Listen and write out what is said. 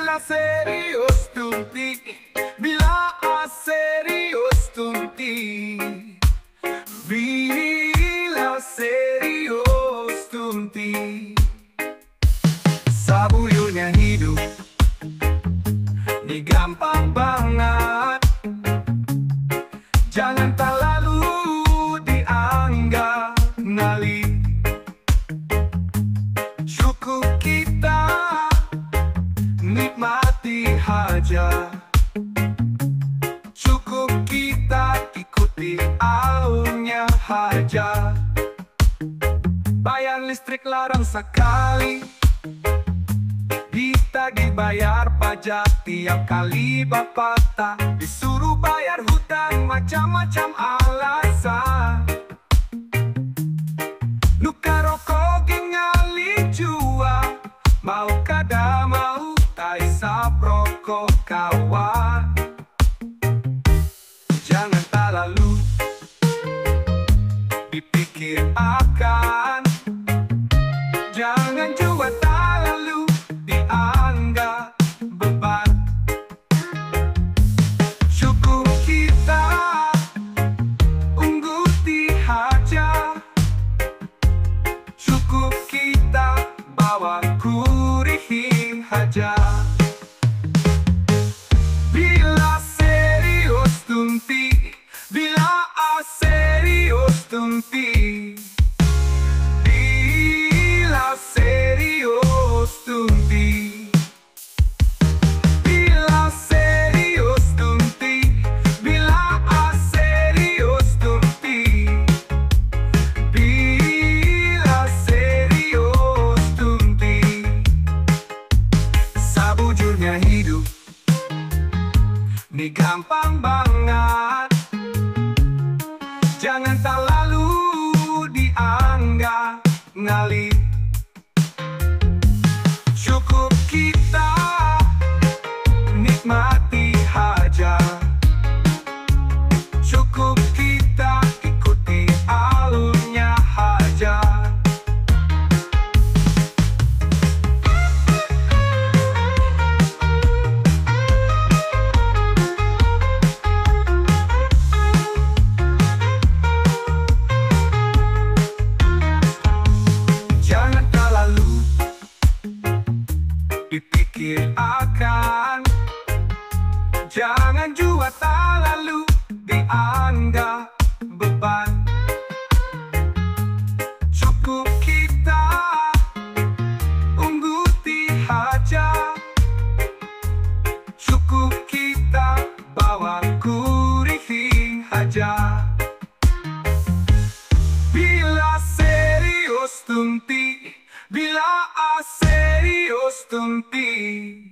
Bila serius tunti, bila serius tunti, bila serius tunti. Sabuyunya hidup ini gampang banget, jangan terlalu dianggap ngali. Cukup kita nikmati haja, cukup kita ikuti alurnya haja. Bayar listrik larang sekali, ditagih bayar pajak tiap kali bapak tak disuruh bayar hutang, macam-macam alasan. Luka rokok gingali jua, mau kada mau tak isap rokok kawan. Jangan terlalu dipikir akan, jangan juga terlalu dianggap beban. Cukup kita ungguti haja, cukup kita bawa kurihin haja. Bila serius tunti, bila serius tunti, bila serius tunti, bila serius tunti, bila serius tunti, bila serius tunti. Sabujurnya hidup ini gampang banget, jangan terlalu dianggap ngali. Cukup kita nikmati haja, cukup kita ikuti alurnya haja. Jangan terlalu dipikir akan, jangan juga terlalu dianggap beban. Cukup kita ungguti haja, cukup kita bawa kurihin haja. Bila serius tunti, bila serius tunti.